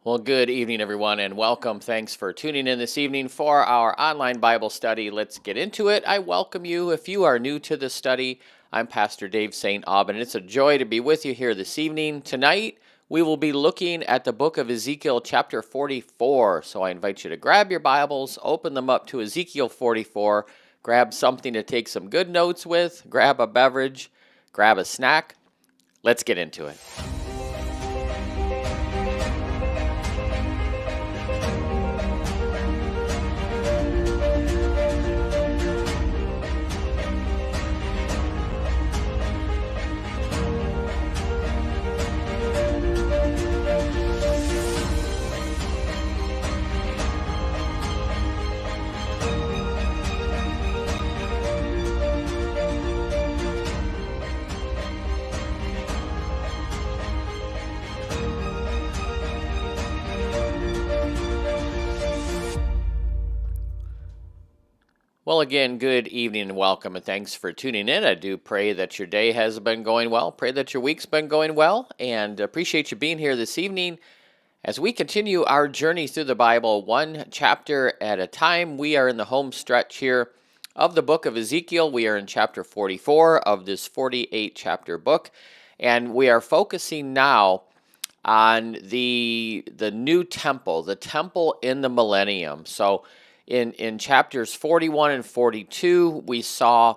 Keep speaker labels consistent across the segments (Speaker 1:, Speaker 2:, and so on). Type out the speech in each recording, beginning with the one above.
Speaker 1: Well, good evening, everyone, and welcome. Thanks for tuning in this evening for our online Bible study. Let's get into it. I welcome you. If you are new to the study, I'm Pastor Dave St. Aubin. It's a joy to be with you here this evening. Tonight, we will be looking at the book of Ezekiel, chapter 44. So I invite you to grab your Bibles, open them up to Ezekiel 44, grab something to take some good notes with, grab a beverage, grab a snack. Let's get into it. Well, again, good evening and welcome, and thanks for tuning in. I do pray that your day has been going well. Pray that your week's been going well, and appreciate you being here this evening as we continue our journey through the Bible, one chapter at a time. We are in the home stretch here of the book of Ezekiel. We are in chapter 44 of this 48-chapter book, and we are focusing now on the new temple, the temple in the millennium. So in chapters 41 and 42, we saw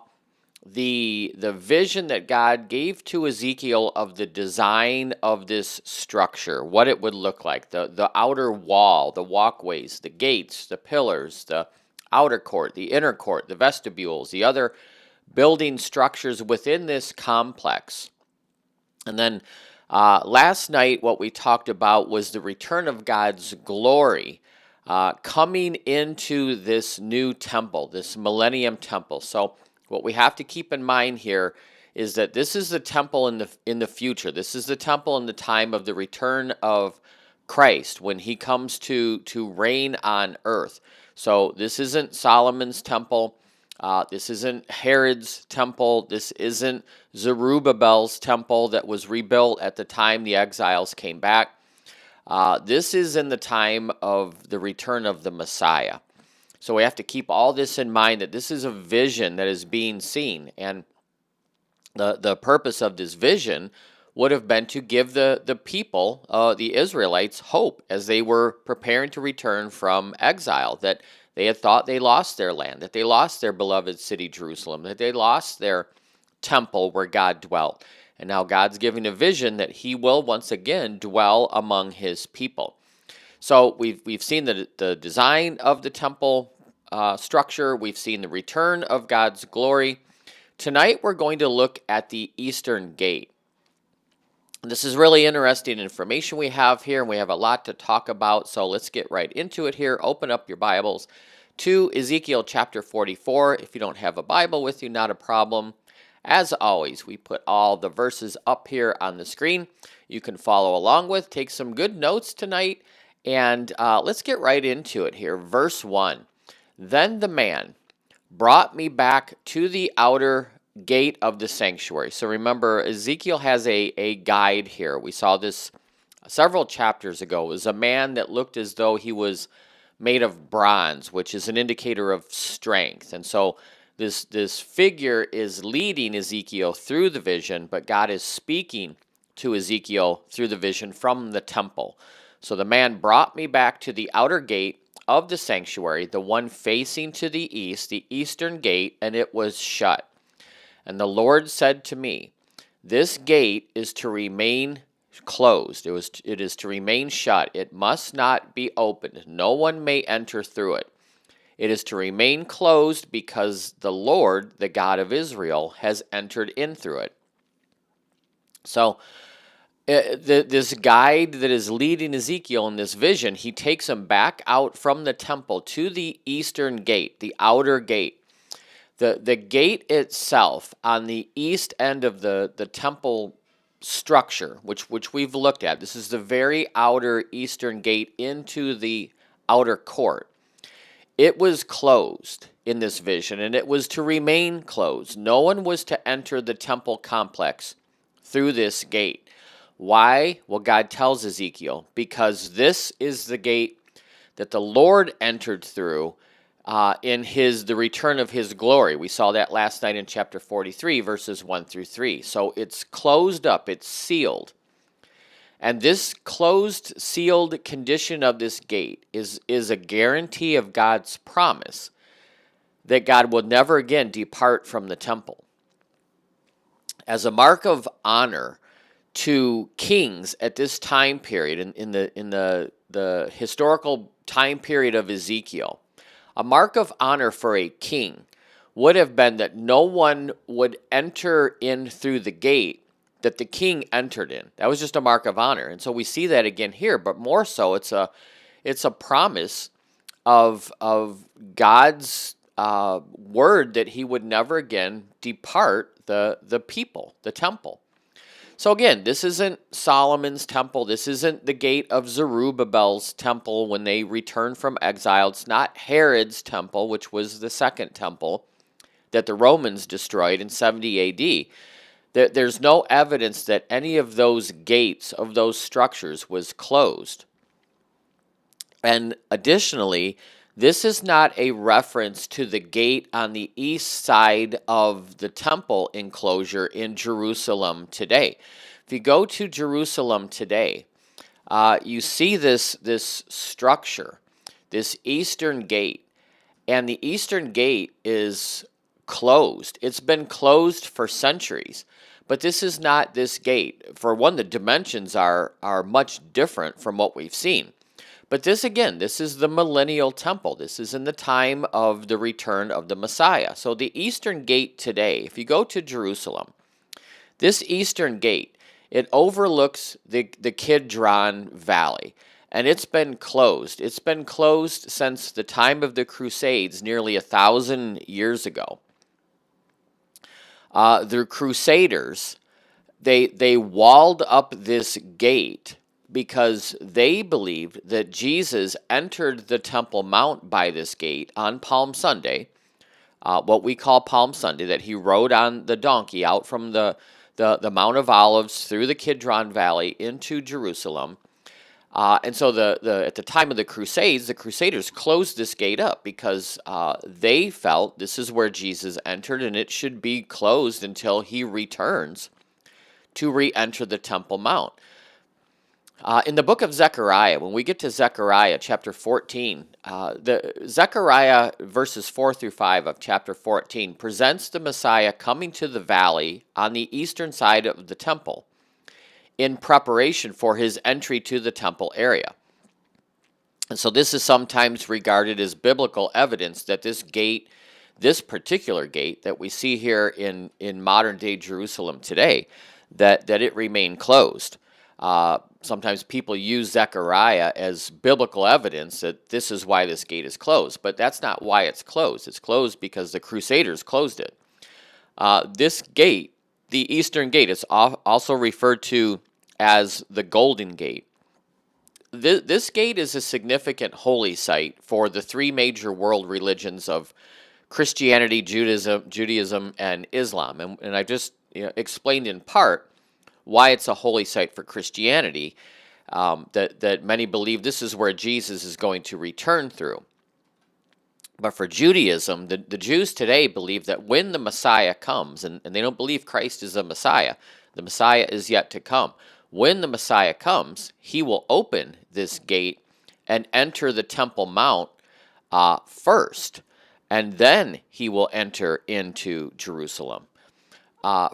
Speaker 1: the vision that God gave to Ezekiel of the design of this structure, what it would look like, the outer wall, the walkways, the gates, the pillars, the outer court, the inner court, the vestibules, the other building structures within this complex. And then last night, what we talked about was the return of God's glory coming into this new temple, this millennium temple. So what we have to keep in mind here is that this is the temple in the future. This is the temple in the time of the return of Christ when he comes to reign on earth. So this isn't Solomon's temple. This isn't Herod's temple. This isn't Zerubbabel's temple that was rebuilt at the time the exiles came back. This is in the time of the return of the Messiah. So we have to keep all this in mind, that this is a vision that is being seen. And the purpose of this vision would have been to give the people, the Israelites, hope as they were preparing to return from exile, that they had thought they lost their land, that they lost their beloved city, Jerusalem, that they lost their temple where God dwelt. And now God's giving a vision that he will once again dwell among his people. So we've seen the design of the temple structure. We've seen the return of God's glory. Tonight we're going to look at the eastern gate. This is really interesting information we have here, and we have a lot to talk about. So let's get right into it here. Open up your Bibles to Ezekiel chapter 44. If you don't have a Bible with you, not a problem. As always, we put all the verses up here on the screen. You can follow along with, take some good notes tonight, and let's get right into it here. Verse 1, Then the man brought me back to the outer gate of the sanctuary. So remember, Ezekiel has a guide here. We saw this several chapters ago. It was a man that looked as though he was made of bronze, which is an indicator of strength. And so this figure is leading Ezekiel through the vision, but God is speaking to Ezekiel through the vision from the temple. So the man brought me back to the outer gate of the sanctuary, the one facing to the east, the eastern gate, and it was shut. And the Lord said to me, This gate is to remain closed. It is to remain shut. It must not be opened. No one may enter through it. It is to remain closed because the Lord, the God of Israel, has entered in through it. So this guide that is leading Ezekiel in this vision, he takes him back out from the temple to the eastern gate, the outer gate. The gate itself on the east end of the temple structure, which we've looked at. This is the very outer eastern gate into the outer court. It was closed in this vision, and it was to remain closed. No one was to enter the temple complex through this gate. Why? Well, God tells Ezekiel, because this is the gate that the Lord entered through in the return of his glory. We saw that last night in chapter 43, verses 1 through 3. So it's closed up, it's sealed. And this closed, sealed condition of this gate is a guarantee of God's promise that God will never again depart from the temple. As a mark of honor to kings at this time period, in the historical time period of Ezekiel, a mark of honor for a king would have been that no one would enter in through the gate that the king entered in. That was just a mark of honor. And so we see that again here, but more so it's a promise of God's word that he would never again depart the people, the temple. So again, this isn't Solomon's temple. This isn't the gate of Zerubbabel's temple when they returned from exile. It's not Herod's temple, which was the second temple that the Romans destroyed in 70 AD. There's no evidence that any of those gates, of those structures, was closed. And additionally, this is not a reference to the gate on the east side of the temple enclosure in Jerusalem today. If you go to Jerusalem today, you see this structure, this eastern gate, and the eastern gate is closed. It's been closed for centuries, but this is not this gate. For one, the dimensions are much different from what we've seen. But this is the millennial temple. This is in the time of the return of the Messiah. So the eastern gate today, if you go to Jerusalem, this eastern gate, it overlooks the Kidron Valley, and it's been closed. It's been closed since the time of the Crusades, nearly 1,000 years ago. The Crusaders, they walled up this gate because they believed that Jesus entered the Temple Mount by this gate on Palm Sunday, what we call Palm Sunday, that he rode on the donkey out from the Mount of Olives through the Kidron Valley into Jerusalem. And so at the time of the Crusades, the Crusaders closed this gate up because they felt this is where Jesus entered and it should be closed until he returns to re-enter the Temple Mount. In the book of Zechariah, when we get to Zechariah chapter 14, Zechariah verses 4 through 5 of chapter 14 presents the Messiah coming to the valley on the eastern side of the temple in preparation for his entry to the temple area. And so this is sometimes regarded as biblical evidence that this gate, this particular gate that we see here in modern-day Jerusalem today, that it remained closed. Sometimes people use Zechariah as biblical evidence that this is why this gate is closed, but that's not why it's closed. It's closed because the Crusaders closed it. This gate, the Eastern Gate, is also referred to as the Golden Gate. This gate is a significant holy site for the three major world religions of Christianity, Judaism, and Islam. And I just explained in part why it's a holy site for Christianity, that many believe this is where Jesus is going to return through. But for Judaism, the Jews today believe that when the Messiah comes, and they don't believe Christ is a Messiah, the Messiah is yet to come. When the Messiah comes, he will open this gate and enter the Temple Mount first, and then he will enter into Jerusalem.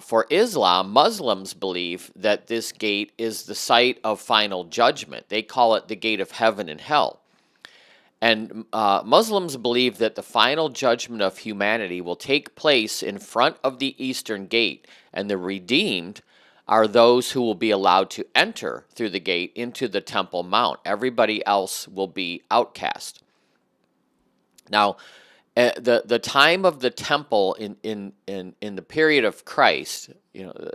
Speaker 1: For Islam, Muslims believe that this gate is the site of final judgment. They call it the gate of heaven and hell. And Muslims believe that the final judgment of humanity will take place in front of the Eastern Gate, and the redeemed are those who will be allowed to enter through the gate into the Temple Mount. Everybody else will be outcast. Now, the time of the temple in the period of Christ,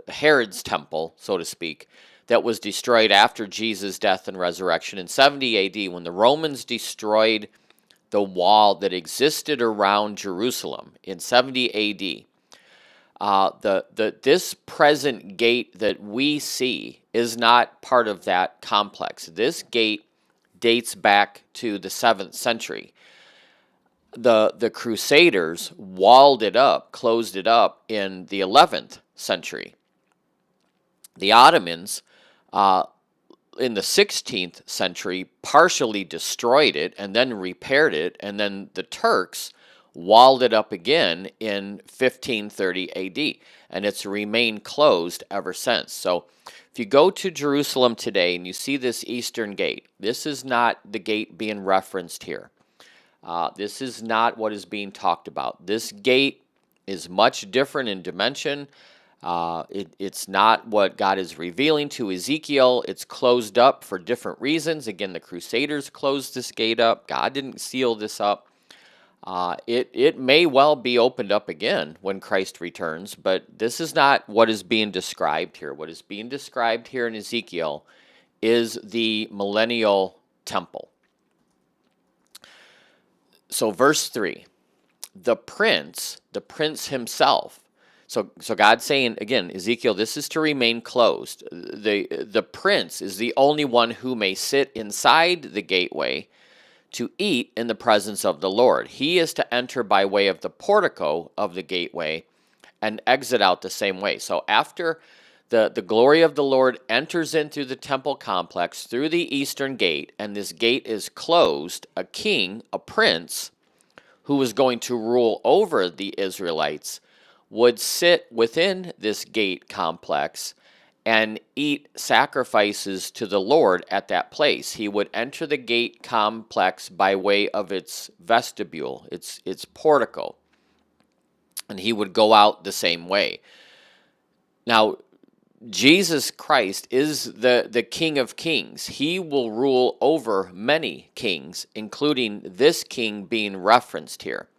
Speaker 1: Herod's temple, so to speak, that was destroyed after Jesus' death and resurrection in 70 AD, when the Romans destroyed the wall that existed around Jerusalem in 70 AD. This present gate that we see is not part of that complex. This gate dates back to the 7th century. The Crusaders walled it up, closed it up in the 11th century. The Ottomans in the 16th century partially destroyed it and then repaired it, and then the Turks walled it up again in 1530 AD, and it's remained closed ever since. So if you go to Jerusalem today and you see this eastern gate, this is not the gate being referenced here. This is not what is being talked about. This gate is much different in dimension. It's not what God is revealing to Ezekiel. It's closed up for different reasons. Again, the Crusaders closed this gate up. God didn't seal this up. It may well be opened up again when Christ returns, but this is not what is being described here. What is being described here in Ezekiel is the millennial temple. So verse 3, the prince himself. So God's saying, again, Ezekiel, this is to remain closed. The prince is the only one who may sit inside the gateway to eat in the presence of the Lord. He is to enter by way of the portico of the gateway and exit out the same way. So after the glory of the Lord enters in through the temple complex, through the eastern gate, and this gate is closed, a king, a prince, who was going to rule over the Israelites, would sit within this gate complex and eat sacrifices to the Lord at that place. He would enter the gate complex by way of its vestibule, its portico, and he would go out the same way. Now, Jesus Christ is the King of Kings. He will rule over many kings, including this king being referenced here.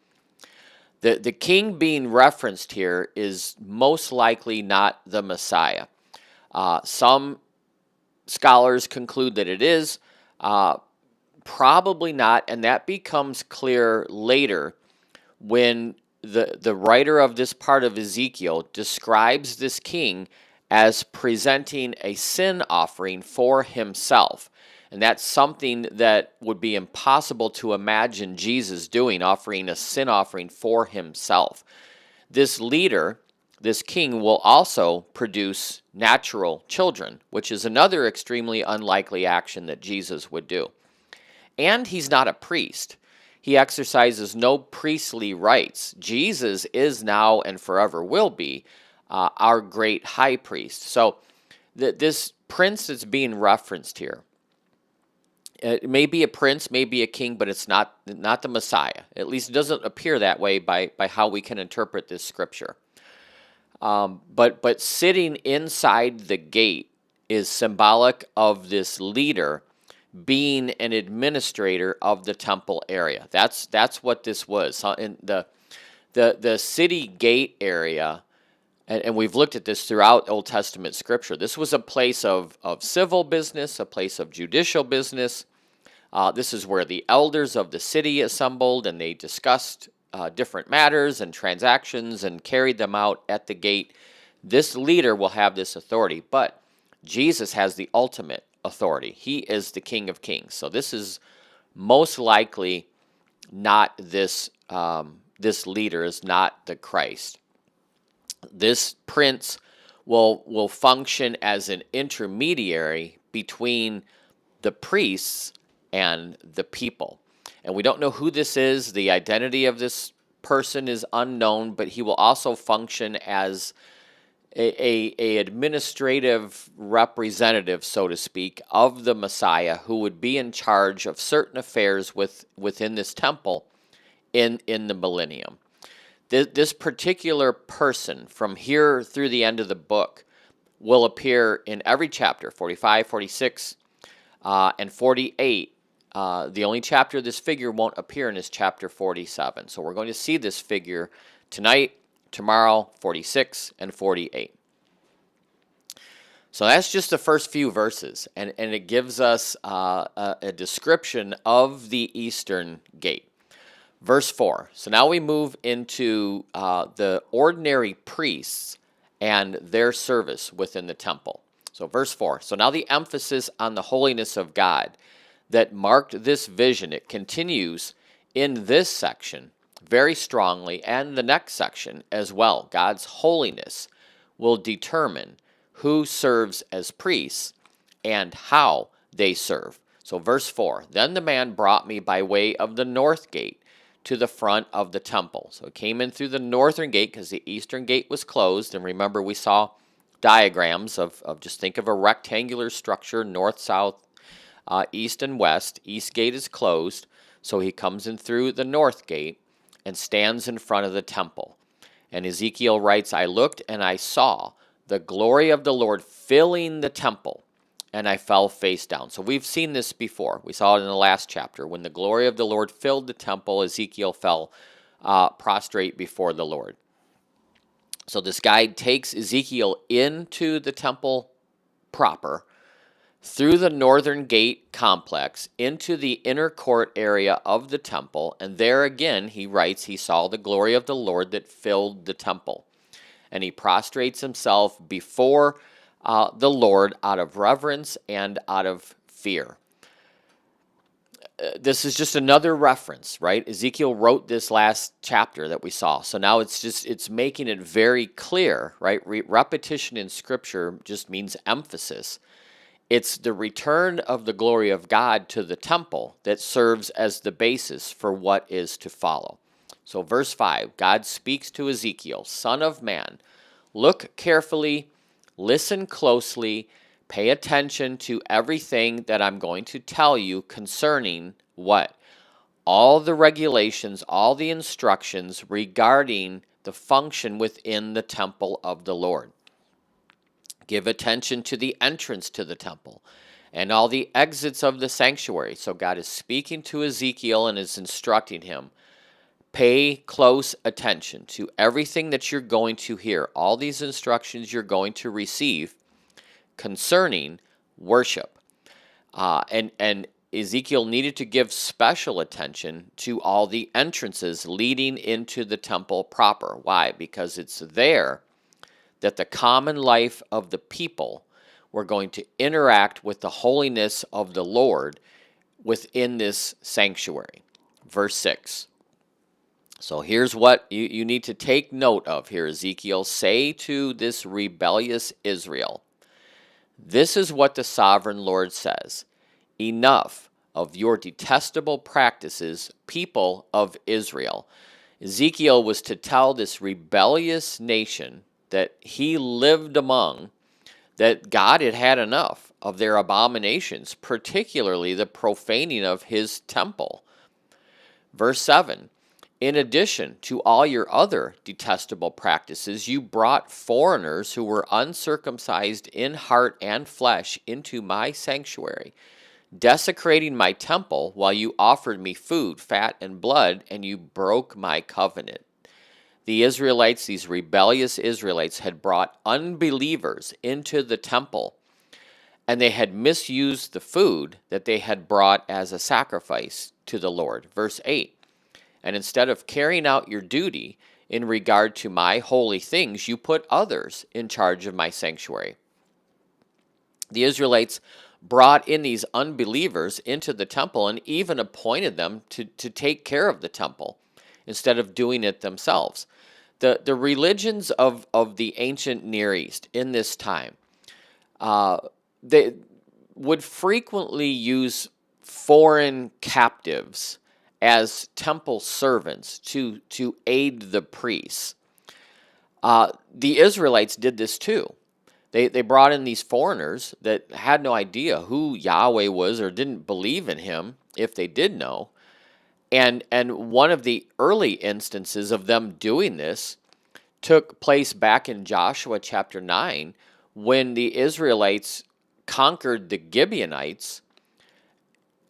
Speaker 1: The king being referenced here is most likely not the Messiah. Some scholars conclude that it is, probably not, and that becomes clear later when the writer of this part of Ezekiel describes this king as presenting a sin offering for himself. And that's something that would be impossible to imagine Jesus doing, offering a sin offering for himself. This leader, this king, will also produce natural children, which is another extremely unlikely action that Jesus would do. And he's not a priest. He exercises no priestly rights. Jesus is now and forever will be our great high priest. So this prince that's being referenced here, it may be a prince, may be a king, but it's not the Messiah. At least it doesn't appear that way by how we can interpret this scripture. But sitting inside the gate is symbolic of this leader being an administrator of the temple area. That's what this was. So in the city gate area, and we've looked at this throughout Old Testament scripture, this was a place of civil business, a place of judicial business. This is where the elders of the city assembled, and they discussed different matters and transactions and carried them out at the gate. This leader will have this authority, but Jesus has the ultimate authority. He is the King of Kings. So this is most likely not this leader is not the Christ. This prince will function as an intermediary between the priests and the people. And we don't know who this is. The identity of this person is unknown, but he will also function as a administrative representative, so to speak, of the Messiah, who would be in charge of certain affairs within this temple in the millennium. This particular person, from here through the end of the book, will appear in every chapter, 45, 46, and 48. The only chapter this figure won't appear in is chapter 47. So we're going to see this figure tonight, tomorrow, 46, and 48. So that's just the first few verses, and it gives us a description of the eastern gate. Verse 4. So now we move into the ordinary priests and their service within the temple. So verse 4. So now the emphasis on the holiness of God that marked this vision, it continues in this section very strongly, and the next section as well. God's holiness will determine who serves as priests and how they serve. So verse 4, then the man brought me by way of the north gate to the front of the temple. So it came in through the northern gate because the eastern gate was closed. And remember, we saw diagrams of just think of a rectangular structure, north, south, east, and west. East gate is closed, so he comes in through the north gate and stands in front of the temple. And Ezekiel writes, I looked and I saw the glory of the Lord filling the temple, and I fell face down. So we've seen this before. We saw it in the last chapter. When the glory of the Lord filled the temple, Ezekiel fell prostrate before the Lord. So this guide takes Ezekiel into the temple proper, through the northern gate complex, into the inner court area of the temple, and there again, he writes, he saw the glory of the Lord that filled the temple. And he prostrates himself before the Lord out of reverence and out of fear. This is just another reference, right? Ezekiel wrote this last chapter that we saw. So now it's making it very clear, right? Repetition in Scripture just means emphasis. It's the return of the glory of God to the temple that serves as the basis for what is to follow. So verse 5, God speaks to Ezekiel, Son of man, look carefully, listen closely, pay attention to everything that I'm going to tell you concerning what? All the regulations, all the instructions regarding the function within the temple of the Lord. Give attention to the entrance to the temple and all the exits of the sanctuary. So God is speaking to Ezekiel and is instructing him. Pay close attention to everything that you're going to hear, all these instructions you're going to receive concerning worship. And Ezekiel needed to give special attention to all the entrances leading into the temple proper. Why? Because it's there that the common life of the people were going to interact with the holiness of the Lord within this sanctuary. Verse 6. So here's what you need to take note of here, Ezekiel. Say to this rebellious Israel, this is what the sovereign Lord says. Enough of your detestable practices, people of Israel. Ezekiel was to tell this rebellious nation that he lived among, that God had had enough of their abominations, particularly the profaning of his temple. Verse 7, in addition to all your other detestable practices, you brought foreigners who were uncircumcised in heart and flesh into my sanctuary, desecrating my temple while you offered me food, fat, and blood, and you broke my covenant. The Israelites, these rebellious Israelites, had brought unbelievers into the temple, and they had misused the food that they had brought as a sacrifice to the Lord. Verse 8, and instead of carrying out your duty in regard to my holy things, you put others in charge of my sanctuary. The Israelites brought in these unbelievers into the temple and even appointed them to take care of the temple instead of doing it themselves. The religions of the ancient Near East in this time, they would frequently use foreign captives as temple servants to aid the priests. The Israelites did this too. They brought in these foreigners that had no idea who Yahweh was or didn't believe in him, if they did know. And one of the early instances of them doing this took place back in Joshua chapter 9 when the Israelites conquered the Gibeonites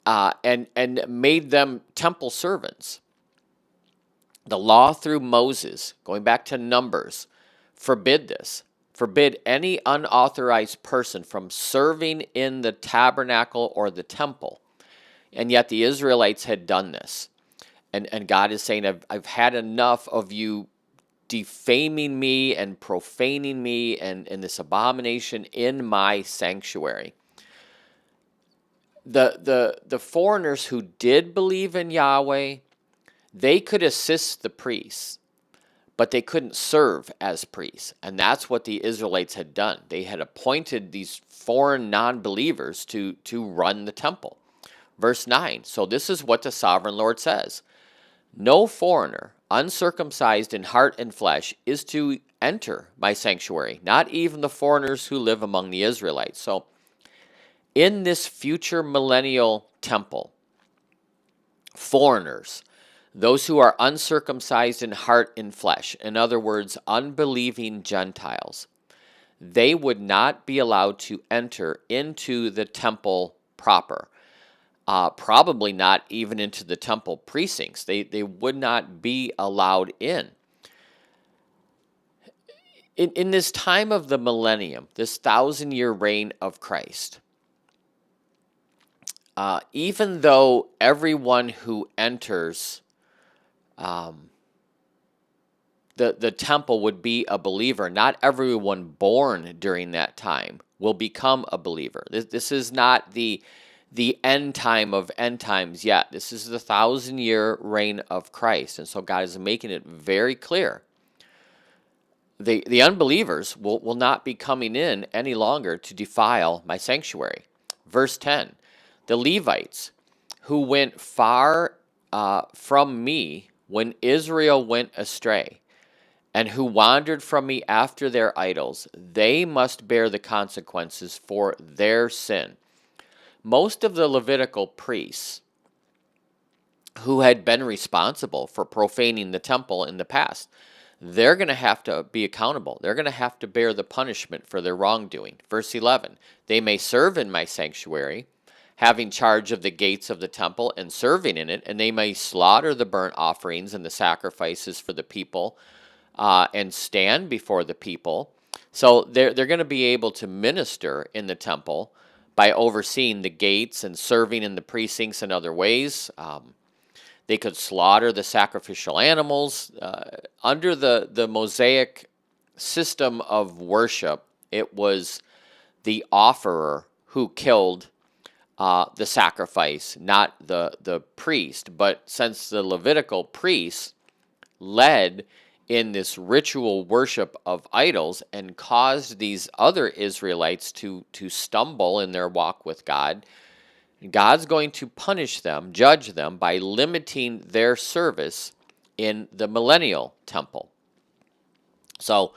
Speaker 1: and made them temple servants. The law through Moses, going back to Numbers, forbid this. Forbid any unauthorized person from serving in the tabernacle or the temple. And yet the Israelites had done this. And God is saying, I've had enough of you defaming me and profaning me and this abomination in my sanctuary. The foreigners who did believe in Yahweh, they could assist the priests, but they couldn't serve as priests. And that's what the Israelites had done. They had appointed these foreign non-believers to run the temple. Verse 9, so this is what the sovereign Lord says. No foreigner, uncircumcised in heart and flesh, is to enter my sanctuary, not even the foreigners who live among the Israelites. So in this future millennial temple, foreigners, those who are uncircumcised in heart and flesh, in other words, unbelieving Gentiles, they would not be allowed to enter into the temple proper. Probably not even into the temple precincts. They would not be allowed in. In this time of the millennium, this 1,000-year reign of Christ, even though everyone who enters the temple would be a believer, not everyone born during that time will become a believer. This is not the end time of end times yet. This is the 1,000-year reign of Christ. And so God is making it very clear. The unbelievers will not be coming in any longer to defile my sanctuary. Verse 10, the Levites who went far from me when Israel went astray, and who wandered from me after their idols, they must bear the consequences for their sin. Most of the Levitical priests who had been responsible for profaning the temple in the past, they're going to have to be accountable. They're going to have to bear the punishment for their wrongdoing. Verse 11, they may serve in my sanctuary, having charge of the gates of the temple and serving in it, and they may slaughter the burnt offerings and the sacrifices for the people and stand before the people. So they're going to be able to minister in the temple by overseeing the gates and serving in the precincts in other ways. They could slaughter the sacrificial animals. Under the Mosaic system of worship, it was the offerer who killed the sacrifice, not the priest. But since the Levitical priests led in this ritual worship of idols and caused these other Israelites to stumble in their walk with God, God's going to punish them, judge them, by limiting their service in the millennial temple. So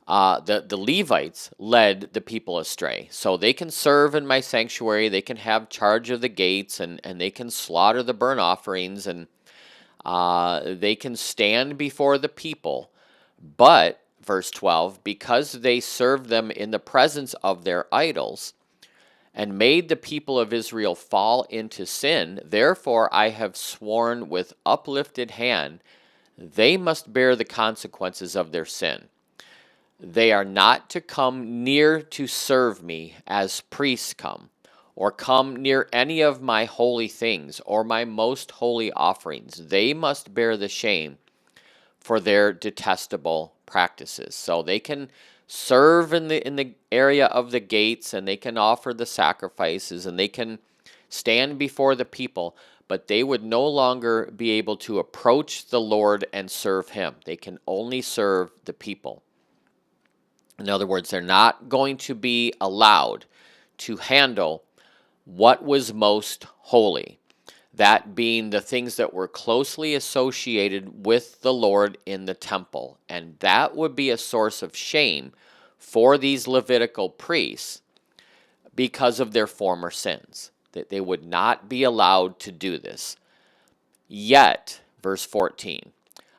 Speaker 1: the Levites led the people astray. So they can serve in my sanctuary, they can have charge of the gates, and they can slaughter the burnt offerings, and they can stand before the people. But, verse 12, because they served them in the presence of their idols, and made the people of Israel fall into sin, therefore I have sworn with uplifted hand, they must bear the consequences of their sin. They are not to come near to serve me as priests come, or come near any of my holy things, or my most holy offerings. They must bear the shame for their detestable practices. So they can serve in the area of the gates, and they can offer the sacrifices, and they can stand before the people, but they would no longer be able to approach the Lord and serve him. They can only serve the people. In other words, they're not going to be allowed to handle what was most holy, that being the things that were closely associated with the Lord in the temple. And that would be a source of shame for these Levitical priests because of their former sins, that they would not be allowed to do this. Yet, verse 14,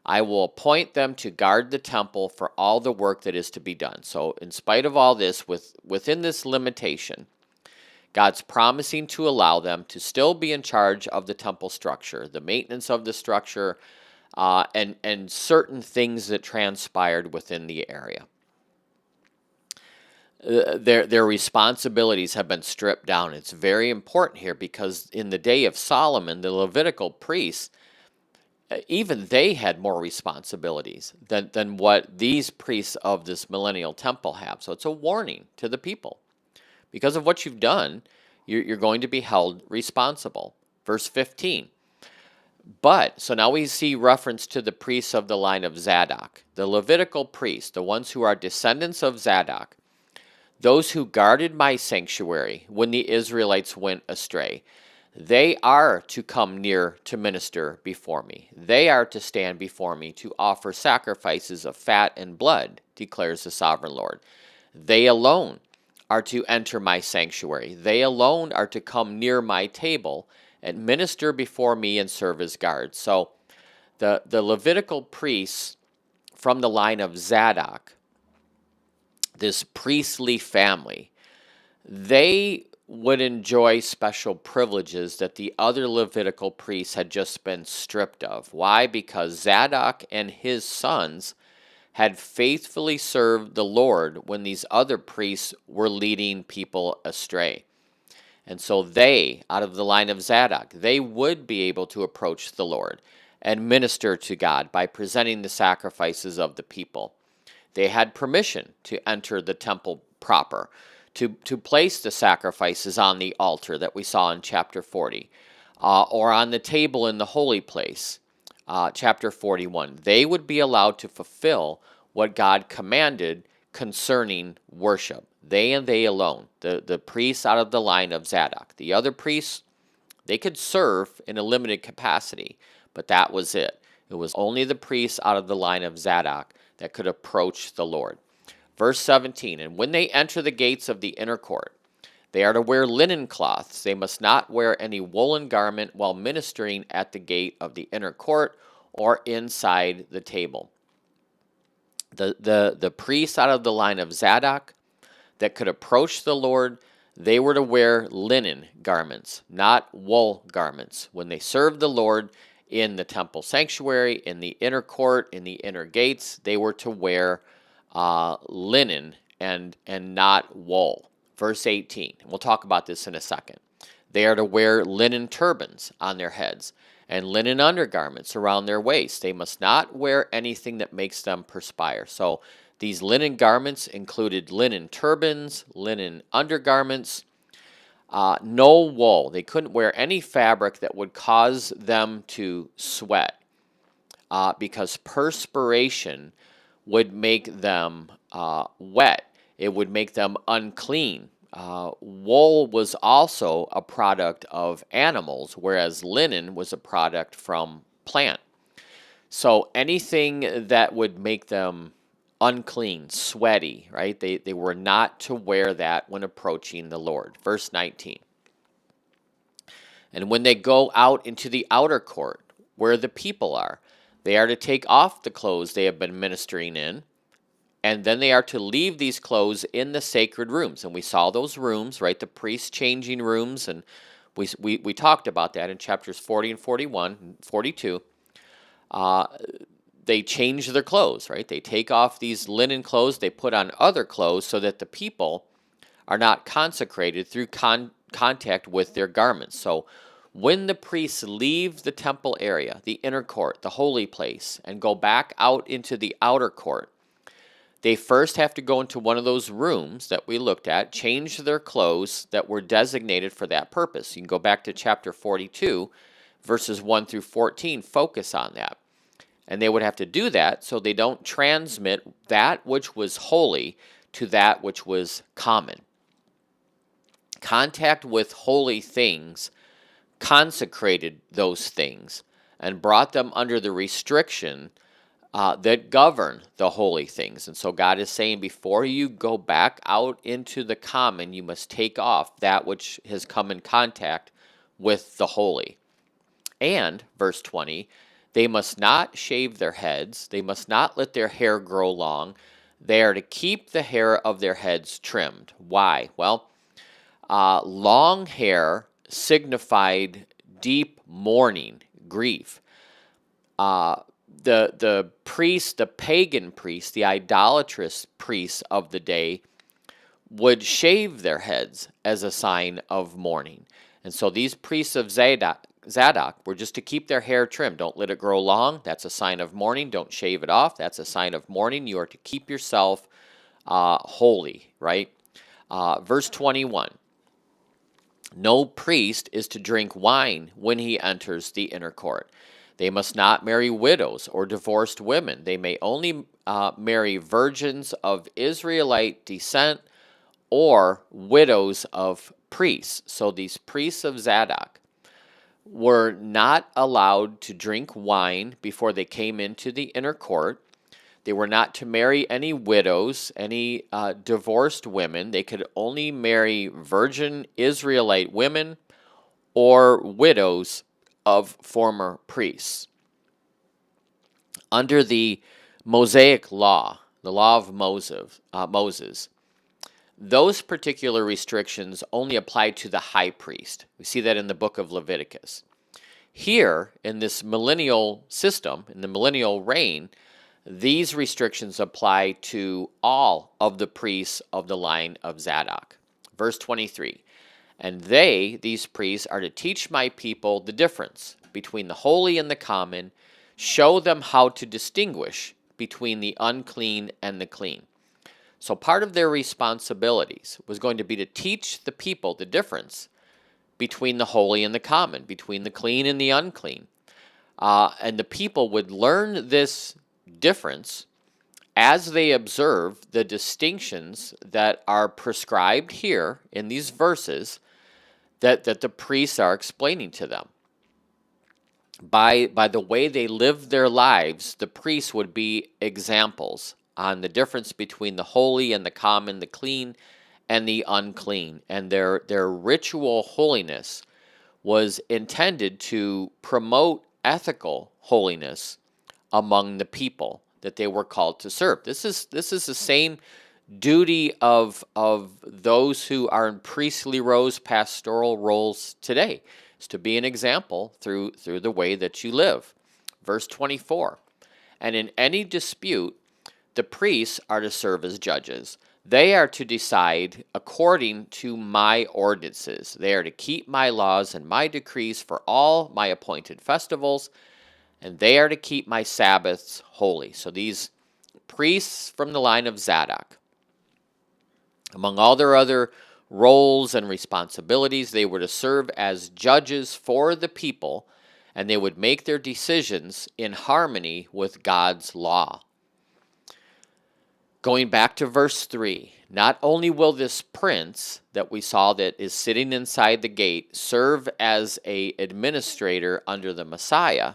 Speaker 1: I will appoint them to guard the temple for all the work that is to be done. So in spite of all this, within this limitation, God's promising to allow them to still be in charge of the temple structure, the maintenance of the structure, and certain things that transpired within the area. Their responsibilities have been stripped down. It's very important here because in the day of Solomon, the Levitical priests, even they had more responsibilities than what these priests of this millennial temple have. So it's a warning to the people. Because of what you've done, you're going to be held responsible. Verse 15. But, so now we see reference to the priests of the line of Zadok, the Levitical priests, the ones who are descendants of Zadok, those who guarded my sanctuary when the Israelites went astray. They are to come near to minister before me. They are to stand before me to offer sacrifices of fat and blood, declares the sovereign Lord. They alone are to enter my sanctuary. They alone are to come near my table and minister before me and serve as guards. So the Levitical priests from the line of Zadok, this priestly family, they would enjoy special privileges that the other Levitical priests had just been stripped of. Why? Because Zadok and his sons had faithfully served the Lord when these other priests were leading people astray. And so they, out of the line of Zadok, they would be able to approach the Lord and minister to God by presenting the sacrifices of the people. They had permission to enter the temple proper, to place the sacrifices on the altar that we saw in chapter 40, or on the table in the holy place, chapter 41. They would be allowed to fulfill what God commanded concerning worship. They and they alone, the priests out of the line of Zadok. The other priests, they could serve in a limited capacity, but that was it. It was only the priests out of the line of Zadok that could approach the Lord. Verse 17, and when they enter the gates of the inner court, they are to wear linen cloths. They must not wear any woolen garment while ministering at the gate of the inner court or inside the table. The priests out of the line of Zadok that could approach the Lord, they were to wear linen garments, not wool garments. When they served the Lord in the temple sanctuary, in the inner court, in the inner gates, they were to wear linen and not wool. Verse 18, we'll talk about this in a second. They are to wear linen turbans on their heads and linen undergarments around their waists. They must not wear anything that makes them perspire. So these linen garments included linen turbans, linen undergarments, no wool. They couldn't wear any fabric that would cause them to sweat because perspiration would make them wet. It would make them unclean. Wool was also a product of animals, whereas linen was a product from plant. So anything that would make them unclean, sweaty, right? They were not to wear that when approaching the Lord. Verse 19. And when they go out into the outer court, where the people are, they are to take off the clothes they have been ministering in, and then they are to leave these clothes in the sacred rooms. And we saw those rooms, right? The priest changing rooms, and we talked about that in chapters 40 and 41 and 42. They change their clothes, right? They take off these linen clothes, they put on other clothes so that the people are not consecrated through contact with their garments. So when the priests leave the temple area, the inner court, the holy place, and go back out into the outer court, they first have to go into one of those rooms that we looked at, change their clothes that were designated for that purpose. You can go back to chapter 42, verses 1 through 14, focus on that. And they would have to do that so they don't transmit that which was holy to that which was common. Contact with holy things consecrated those things and brought them under the restriction that govern the holy things. And so God is saying, before you go back out into the common, you must take off that which has come in contact with the holy. And, verse 20, they must not shave their heads. They must not let their hair grow long. They are to keep the hair of their heads trimmed. Why? Well, long hair signified deep mourning, grief. The priests, the pagan priests, the idolatrous priests of the day would shave their heads as a sign of mourning. And so these priests of Zadok, Zadok were just to keep their hair trimmed. Don't let it grow long. That's a sign of mourning. Don't shave it off. That's a sign of mourning. You are to keep yourself holy, right? Verse 21. No priest is to drink wine when he enters the inner court. They must not marry widows or divorced women. They may only marry virgins of Israelite descent or widows of priests. So these priests of Zadok were not allowed to drink wine before they came into the inner court. They were not to marry any widows, any divorced women. They could only marry virgin Israelite women or widows of former priests. Under the Mosaic law, the law of Moses, those particular restrictions only apply to the high priest. We see that in the book of Leviticus. Here, in this millennial system, in the millennial reign, these restrictions apply to all of the priests of the line of Zadok. Verse 23, and these priests, are to teach my people the difference between the holy and the common, show them how to distinguish between the unclean and the clean. So part of their responsibilities was going to be to teach the people the difference between the holy and the common, between the clean and the unclean. And the people would learn this difference as they observe the distinctions that are prescribed here in these verses that the priests are explaining to them. By the way they lived their lives, the priests would be examples on the difference between the holy and the common, the clean and the unclean. And their ritual holiness was intended to promote ethical holiness among the people that they were called to serve. This is the same duty of those who are in priestly roles, pastoral roles today, is to be an example through the way that you live. Verse 24, and in any dispute, the priests are to serve as judges. They are to decide according to my ordinances. They are to keep my laws and my decrees for all my appointed festivals, and they are to keep my Sabbaths holy. So these priests from the line of Zadok, among all their other roles and responsibilities, they were to serve as judges for the people, and they would make their decisions in harmony with God's law. Going back to verse 3, not only will this prince that we saw that is sitting inside the gate serve as an administrator under the Messiah,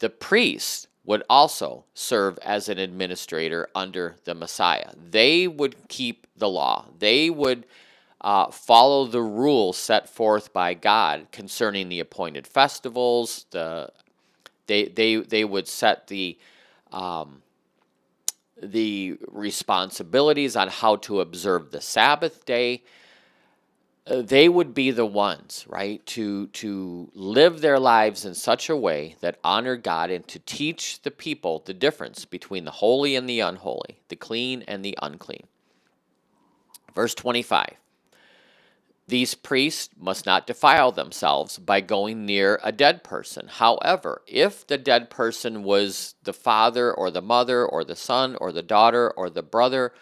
Speaker 1: the priest would also serve as an administrator under the Messiah. They would keep the law. They would follow the rules set forth by God concerning the appointed festivals. They would set the responsibilities on how to observe the Sabbath day. They would be the ones, right, to live their lives in such a way that honor God and to teach the people the difference between the holy and the unholy, the clean and the unclean. Verse 25, these priests must not defile themselves by going near a dead person. However, if the dead person was the father or the mother or the son or the daughter or the brother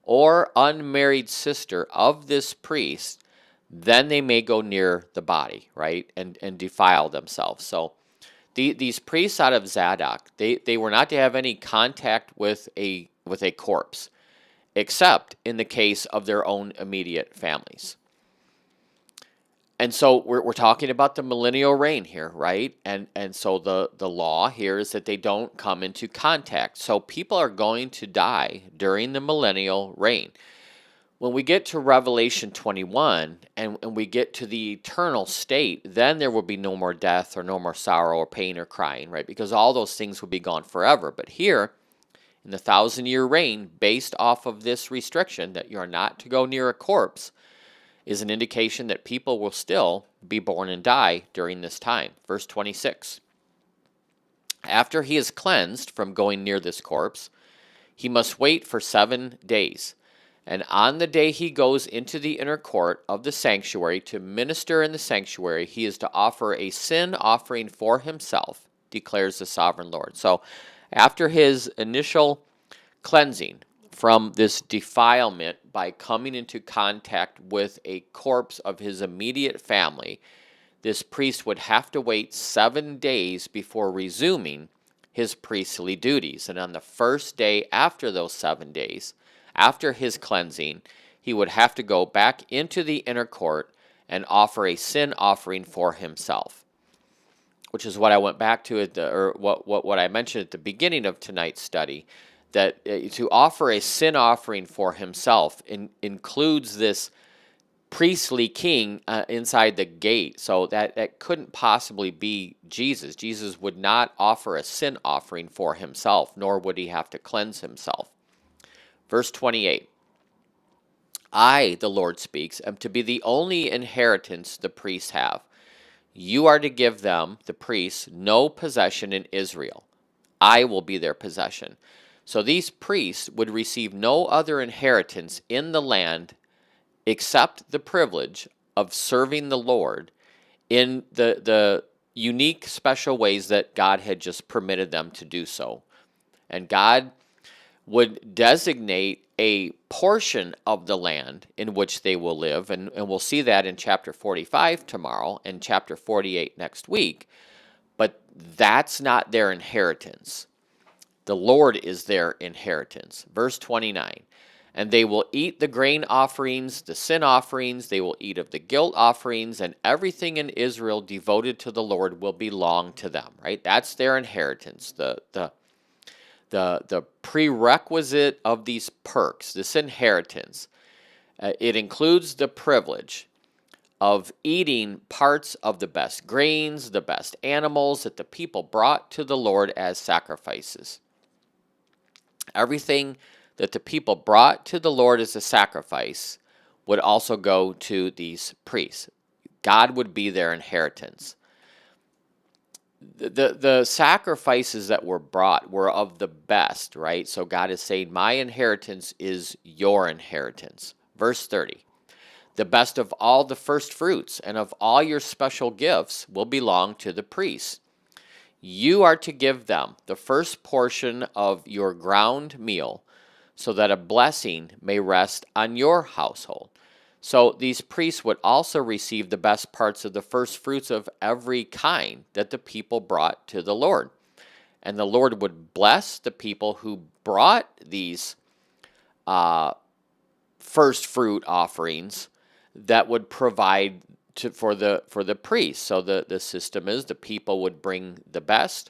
Speaker 1: or unmarried sister of this priest, then they may go near the body, right, and defile themselves. So these priests out of Zadok, they were not to have any contact with a corpse, except in the case of their own immediate families. And so we're talking about the millennial reign here, right? And so the law here is that they don't come into contact. So people are going to die during the millennial reign. When we get to Revelation 21 and we get to the eternal state, then there will be no more death or no more sorrow or pain or crying, right? Because all those things will be gone forever. But here, in the 1,000-year reign, based off of this restriction that you are not to go near a corpse, is an indication that people will still be born and die during this time. Verse 26. After he is cleansed from going near this corpse, he must wait for 7 days. And on the day he goes into the inner court of the sanctuary to minister in the sanctuary, he is to offer a sin offering for himself, declares the sovereign Lord. So after his initial cleansing from this defilement by coming into contact with a corpse of his immediate family, this priest would have to wait 7 days before resuming his priestly duties. And on the first day after those 7 days, after his cleansing, he would have to go back into the inner court and offer a sin offering for himself, which is what I went back to what I mentioned at the beginning of tonight's study, that to offer a sin offering for himself includes this priestly king inside the gate. So that couldn't possibly be Jesus. Jesus would not offer a sin offering for himself, nor would he have to cleanse himself. Verse 28, I, the Lord speaks, am to be the only inheritance the priests have. You are to give them, the priests, no possession in Israel. I will be their possession. So these priests would receive no other inheritance in the land except the privilege of serving the Lord in the unique, special ways that God had just permitted them to do so. And God would designate a portion of the land in which they will live, and we'll see that in chapter 45 tomorrow and chapter 48 next week, but that's not their inheritance. The Lord is their inheritance. Verse 29, and they will eat the grain offerings, the sin offerings, they will eat of the guilt offerings, and everything in Israel devoted to the Lord will belong to them, right? That's their inheritance. The prerequisite of these perks, this inheritance, it includes the privilege of eating parts of the best grains, the best animals that the people brought to the Lord as sacrifices. Everything that the people brought to the Lord as a sacrifice would also go to these priests. God would be their inheritance. The sacrifices that were brought were of the best, right? So God is saying, my inheritance is your inheritance. Verse 30, the best of all the first fruits and of all your special gifts will belong to the priests. You are to give them the first portion of your ground meal, so that a blessing may rest on your household. So these priests would also receive the best parts of the first fruits of every kind that the people brought to the Lord. And the Lord would bless the people who brought these first fruit offerings that would provide for the priests. So the system is the people would bring the best.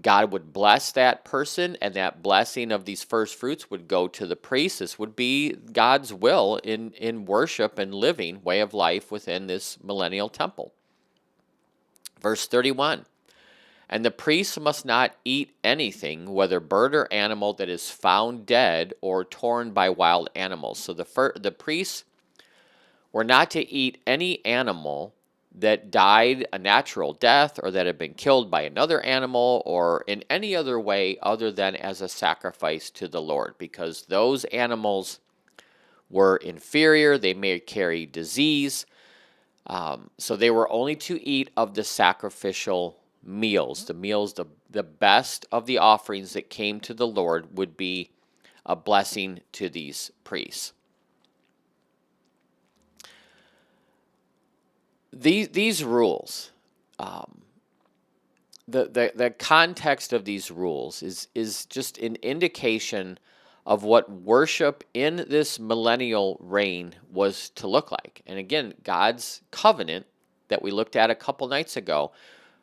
Speaker 1: God would bless that person, and that blessing of these first fruits would go to the priest. This would be God's will in worship and living way of life within this millennial temple. Verse 31, and the priest must not eat anything, whether bird or animal, that is found dead or torn by wild animals. So the priests were not to eat any animal that died a natural death or that had been killed by another animal or in any other way other than as a sacrifice to the Lord, because those animals were inferior. They may carry disease. So they were only to eat of the sacrificial meals. The best of the offerings that came to the Lord would be a blessing to these priests. These rules, the context of these rules is just an indication of what worship in this millennial reign was to look like. And again, God's covenant that we looked at a couple nights ago,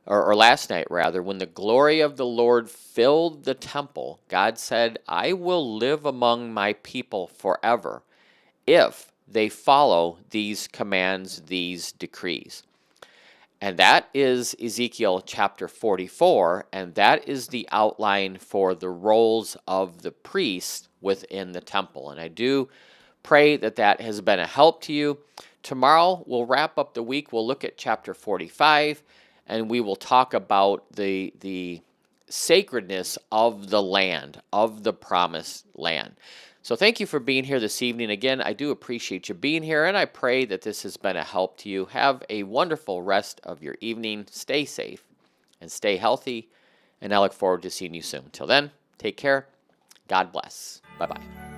Speaker 1: or last night rather, when the glory of the Lord filled the temple, God said, I will live among my people forever if they follow these commands, these decrees. And that is Ezekiel chapter 44, and that is the outline for the roles of the priests within the temple. And I do pray that that has been a help to you. Tomorrow we'll wrap up the week. We'll look at chapter 45, and we will talk about the sacredness of the land, of the promised land. So thank you for being here this evening. Again, I do appreciate you being here, and I pray that this has been a help to you. Have a wonderful rest of your evening. Stay safe and stay healthy, and I look forward to seeing you soon. Till then, take care. God bless. Bye-bye.